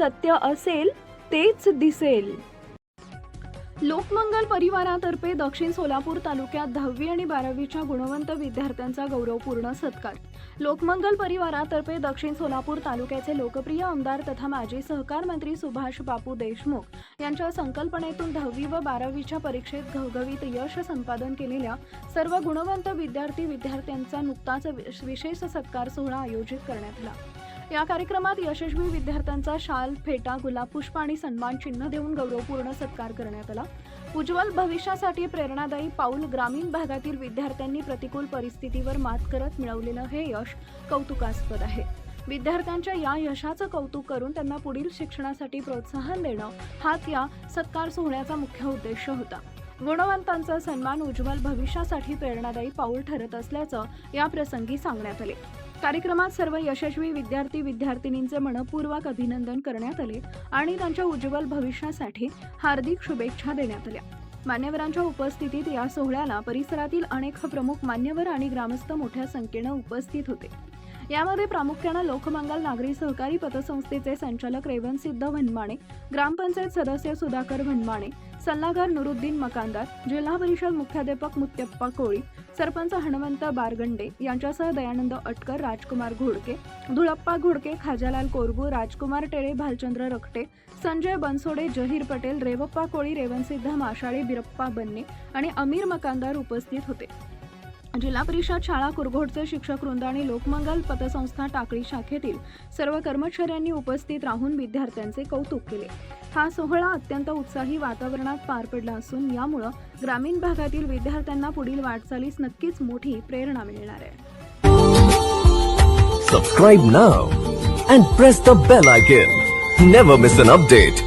सत्य असेल तेच दिसेल. लोकमंगल परिवारातर्फे दक्षिण सोलापूर तालुक्यात 10वी आणि 12वीच्या गुणवंत विद्यार्थ्यांचा गौरवपूर्ण सत्कार. लोकमंगल परिवारातर्फे दक्षिण सोलापूर तालुक्याचे लोकप्रिय आमदार तथा माजी सहकार मंत्री सुभाष बापू देशमुख यांच्या संकल्पनेतून 10वी व 12वीच्या परीक्षेत घवघवीत यश संपादन केलेल्या सर्व गुणवंत विद्यार्थ्यांचा नुकताच विशेष सत्कार सोहळा आयोजित करण्यात आला. या कार्यक्रमात यशस्वी विद्यार्थ्यांचा शाल, फेटा, गुलाब पुष्प आणि सन्मान चिन्ह देऊन गौरवपूर्ण सत्कार करण्यात आला. उज्ज्वल भविष्यासाठी प्रेरणादायी पाऊल. ग्रामीण भागातील विद्यार्थ्यांनी प्रतिकूल परिस्थितीवर मात करत मिळवलेलं हे यश कौतुकास्पद आहे. विद्यार्थ्यांच्या या यशाचं कौतुक करून त्यांना पुढील शिक्षणासाठी प्रोत्साहन देणं हाच या सत्कार सोहळ्याचा मुख्य उद्देश होता. गुणवंतांचा सन्मान उज्ज्वल भविष्यासाठी प्रेरणादायी पाऊल ठरत असल्याचं या प्रसंगी सांगण्यात आले. कार्यक्रमात सर्व यशस्वी विद्यार्थिनींचे मनपूर्वक अभिनंदन करण्यात आले आणि त्यांच्या उज्ज्वल भविष्यासाठी हार्दिक शुभेच्छा देण्यात आल्या. मान्यवरांच्या उपस्थितीत या सोहळ्याला परिसरातील अनेक प्रमुख मान्यवर आणि ग्रामस्थ मोठ्या संख्येने उपस्थित होते. यामध्ये प्रामुख्याने लोकमंगल नागरी सहकारी पतसंस्थेचे संचालक रेवणसिद्ध वनमाणे, ग्रामपंचायत सदस्य सुधाकर वनमाणे, सल्लागार नुरुद्दीन मकानदार, जिल्हा परिषद मुख्याध्यापक मुत्तप्पा कोळी, सरपंच हनुमंत बारगंडे यांच्यासह दयानंद अटकर, राजकुमार घोडके, धुळप्पा घोडके, खाजालाल कोरगू, राजकुमार टेळे, भालचंद्र रखटे, संजय बनसोडे, जहीर पटेल, रेवप्पा कोळी, रेवणसिद्ध माशाळे, बिरप्पा बन्ने आणि अमीर मकानदार उपस्थित होते. जिल्हा परिषद शाळा कुरघोडचे शिक्षक वृंद आणि लोकमंगल पतसंस्था टाकळी शाखेतील सर्व कर्मचाऱ्यांनी उपस्थित राहून विद्यार्थ्यांचे कौतुक केले. हा सोहळा अत्यंत उत्साही वातावरणात पार पडला असून यामुळे ग्रामीण भागातील विद्यार्थ्यांना पुढील वाटचालीस नक्कीच मोठी प्रेरणा मिळणार आहे. Subscribe now and press the bell icon. Never miss an update.